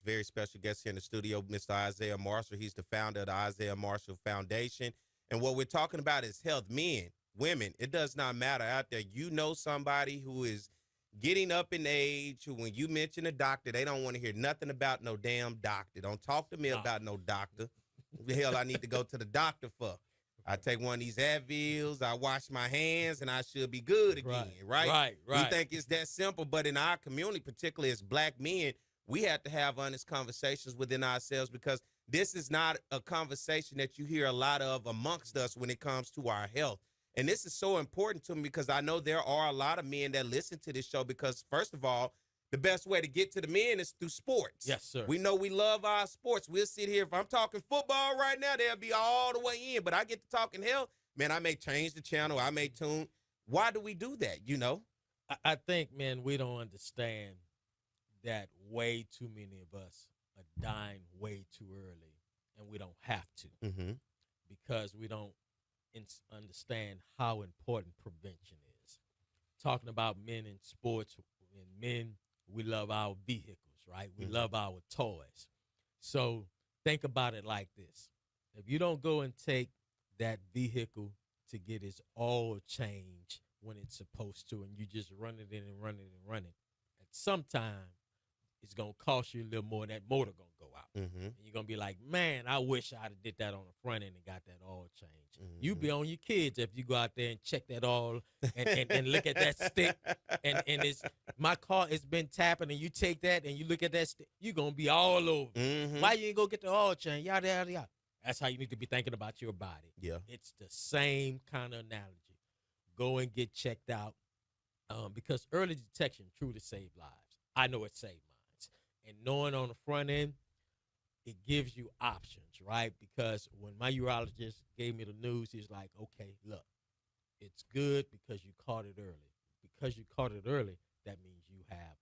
very special guest here in the studio, Mr. Isaiah Marshall. He's the founder of the Isaiah Marshall Foundation. And what we're talking about is health. Men, women, it does not matter out there. You know somebody who is getting up in age, who when you mention a doctor, they don't want to hear nothing about no damn doctor. Don't talk to me about no doctor. The hell I need to go to the doctor for? I take one of these Advils, I wash my hands, and I should be good again, right? We think it's that simple, but in our community, particularly as black men, we have to have honest conversations within ourselves because this is not a conversation that you hear a lot of amongst us when it comes to our health. And this is so important to me because I know there are a lot of men that listen to this show because, first of all, the best way to get to the men is through sports. Yes, sir. We know we love our sports. We'll sit here. If I'm talking football right now, they'll be all the way in. But I get to talking health, man, I may change the channel. I may tune. Why do we do that, you know? I think, man, we don't understand that way too many of us are dying way too early, and we don't have to because we don't understand how important prevention is. Talking about men in sports and men, we love our vehicles, right? We love our toys. So think about it like this. If you don't go and take that vehicle to get its oil changed when it's supposed to, and you just run it in and run it and run it, at some time, it's going to cost you a little more, and that motor going to go out. And you're going to be like, man, I wish I'd have did that on the front end and got that oil changed. You be on your kids if you go out there and check that oil and look at that stick. And it's my car has been tapping, and you take that and you look at that stick, you're going to be all over. Why you ain't go get the oil change? Yada, yada, yada. That's how you need to be thinking about your body. Yeah. It's the same kind of analogy. Go and get checked out because early detection truly saves lives. I know it saved mine. And knowing on the front end, it gives you options, right? Because when my urologist gave me the news, he's like, okay, look, it's good because you caught it early. Because you caught it early, that means you have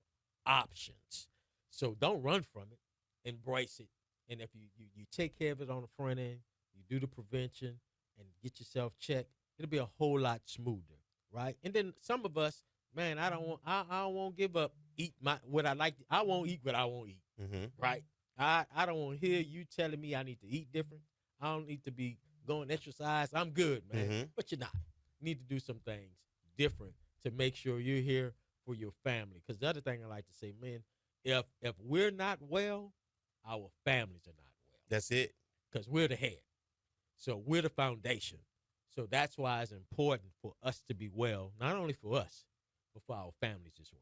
options. So don't run from it. Embrace it. And if you take care of it on the front end, you do the prevention and get yourself checked, it'll be a whole lot smoother, right? And then some of us, man, I don't want to give up. Eat what I like. I won't eat what I won't eat, right? I don't want to hear you telling me I need to eat different. I don't need to be going exercise. I'm good, man. But you're not. You need to do some things different to make sure you're here for your family. Because the other thing I like to say, man, if we're not well, our families are not well. That's it. Because we're the head. So we're the foundation. So that's why it's important for us to be well, not only for us, but for our families as well.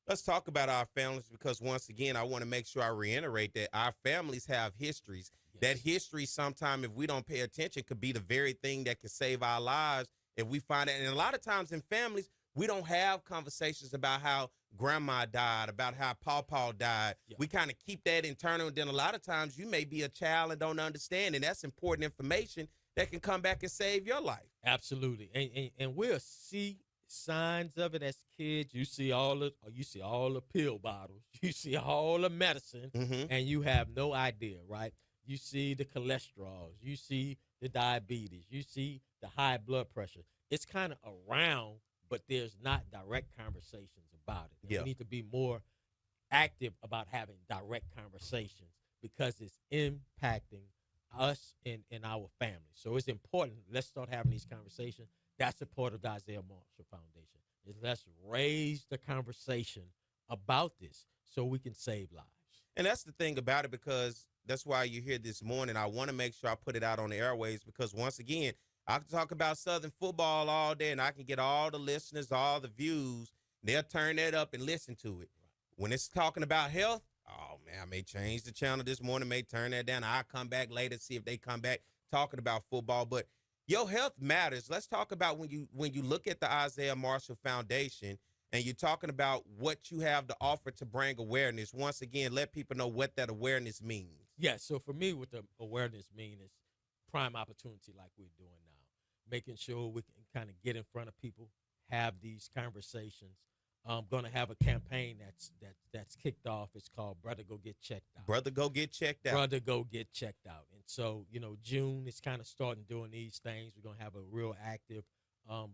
Let's talk about our families because, once again, I want to make sure I reiterate that our families have histories. Yes. That history, sometime, if we don't pay attention, could be the very thing that can save our lives if we find it. And a lot of times in families, we don't have conversations about how grandma died, about how pawpaw died. Yeah. We kind of keep that internal. And then a lot of times you may be a child and don't understand, and that's important information that can come back and save your life. Absolutely. And we'll see signs of it as kids. You see all the pill bottles, you see all the medicine, and you have no idea, right? You see the cholesterol, you see the diabetes, you see the high blood pressure. It's kind of around, but there's not direct conversations about it. Yeah. We need to be more active about having direct conversations because it's impacting us and our family. So it's important. Let's start having these conversations. That's the part of the Isaiah Marshall Foundation. Is let's raise the conversation about this so we can save lives. And that's the thing about it, because that's why you're here this morning. I want to make sure I put it out on the airways because, once again, I can talk about Southern football all day and I can get all the listeners, all the views. They'll turn that up and listen to it. When it's talking about health, oh, man, I may change the channel this morning, may turn that down. I'll come back later, see if they come back talking about football. But your health matters. Let's talk about when you look at the Isaiah Marshall Foundation and you're talking about what you have to offer to bring awareness. Once again, let people know what that awareness means. Yeah, so for me, what the awareness means is prime opportunity like we're doing now. Making sure we can kind of get in front of people, have these conversations. I'm going to have a campaign that's kicked off. It's called Brother Go Get Checked Out. Brother Go Get Checked Out. Brother Go Get Checked Out. And so, June is kind of starting doing these things. We're going to have a real active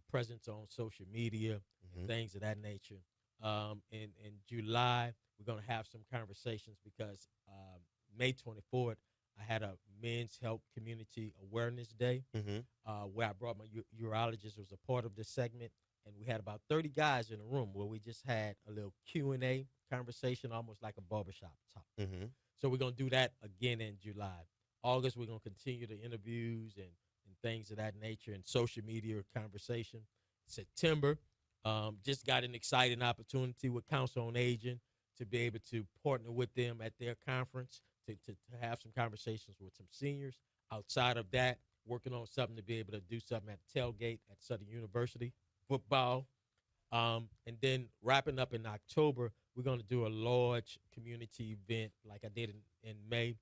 presence on social media and things of that nature. In July, we're going to have some conversations because May 24th, I had a Men's Health Community Awareness Day where I brought my urologist was a part of this segment, and we had about 30 guys in the room where we just had a little Q&A conversation, almost like a barbershop talk. So we're going to do that again in July. August, we're going to continue the interviews and things of that nature and social media conversation. September, just got an exciting opportunity with Council on Aging to be able to partner with them at their conference to have some conversations with some seniors. Outside of that, working on something to be able to do something at the tailgate at Southern University, football. And then wrapping up in October, we're going to do a large community event like I did in May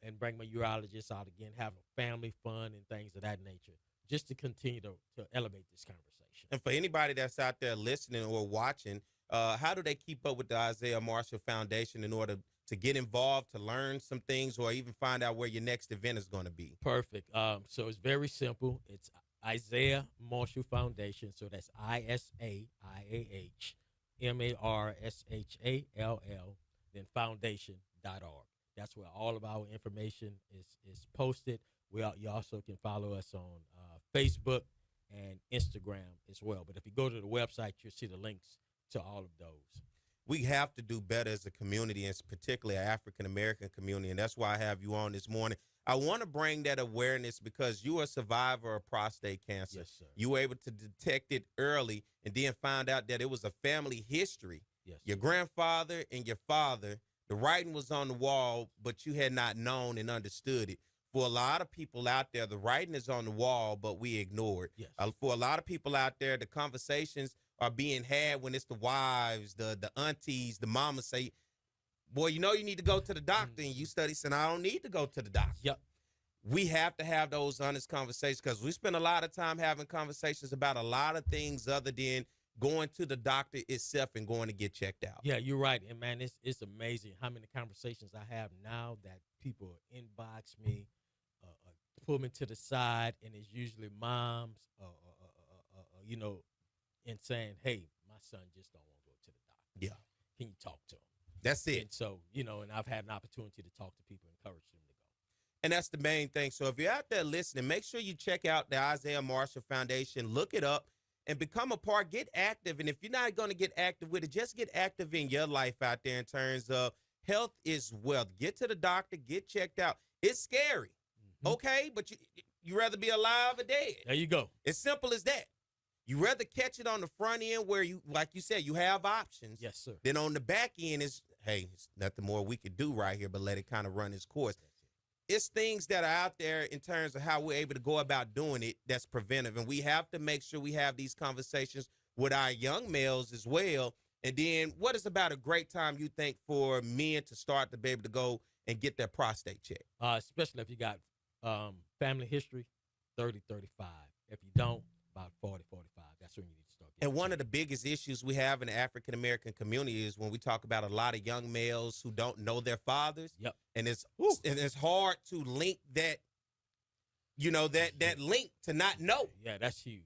and bring my urologist out again, have a family fun and things of that nature, just to continue to elevate this conversation. And for anybody that's out there listening or watching, how do they keep up with the Isaiah Marshall Foundation in order to get involved, to learn some things, or even find out where your next event is going to be? Perfect. So it's very simple. It's Isaiah Marshall Foundation. So that's ISAIAH then foundation.org. That's where all of our information is posted. You also can follow us on Facebook and Instagram as well. But if you go to the website, you'll see the links to all of those. We have to do better as a community, and particularly an African-American community, and that's why I have you on this morning. I want to bring that awareness because you are a survivor of prostate cancer. Yes, sir. You were able to detect it early and then find out that it was a family history. Yes, your grandfather and your father, the writing was on the wall, but you had not known and understood it. For a lot of people out there, the writing is on the wall, but we ignore it. Yes. For a lot of people out there, the conversations are being had when it's the wives, the aunties, the mamas say, boy, you know you need to go to the doctor, and you study, saying, I don't need to go to the doctor. Yep. We have to have those honest conversations because we spend a lot of time having conversations about a lot of things other than going to the doctor itself and going to get checked out. Yeah, you're right. And, man, it's amazing how many conversations I have now that people inbox me, pull me to the side, and it's usually moms, and saying, hey, my son just don't want to go to the doctor. Yeah. Can you talk to him? That's it. And so, and I've had an opportunity to talk to people, encourage them to go. And that's the main thing. So if you're out there listening, make sure you check out the Isaiah Marshall Foundation. Look it up and become a part. Get active. And if you're not going to get active with it, just get active in your life out there in terms of health is wealth. Get to the doctor. Get checked out. It's scary. Okay? But you rather be alive or dead. There you go. As simple as that. You rather catch it on the front end where you, like you said, you have options. Yes, sir. Then on the back end is, hey, it's nothing more we could do right here, but let it kind of run its course. It's things that are out there in terms of how we're able to go about doing it that's preventive. And we have to make sure we have these conversations with our young males as well. And then what is about a great time you think for men to start to be able to go and get their prostate checked? Especially if you got family history, 30, 35. If you don't, about 40, 45. That's when you need to start getting And one checked. of the biggest issues we have in the African-American community is when we talk about a lot of young males who don't know their fathers. Yep. And it's hard to link that, that link to not know. Yeah, that's huge.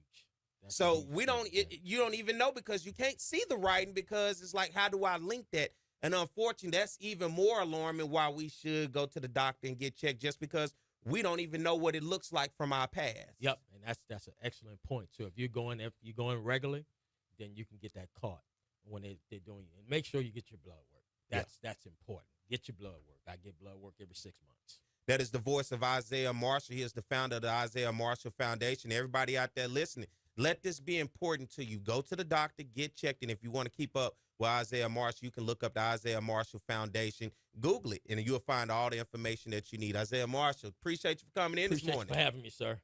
That's So huge we thing, don't, yeah. you don't even know because you can't see the writing because it's like, how do I link that? And unfortunately, that's even more alarming why we should go to the doctor and get checked just because we don't even know what it looks like from our past. Yep, and that's an excellent point. So if you're going regularly, then you can get that caught when they're doing it. And make sure you get your blood work. That's important. Get your blood work. I get blood work every 6 months. That is the voice of Isaiah Marshall. He is the founder of the Isaiah Marshall Foundation. Everybody out there listening, let this be important to you. Go to the doctor, get checked, and if you want to keep up with Isaiah Marshall, you can look up the Isaiah Marshall Foundation. Google it, and you'll find all the information that you need. Isaiah Marshall, appreciate you for coming in this morning. Appreciate you for having me, sir.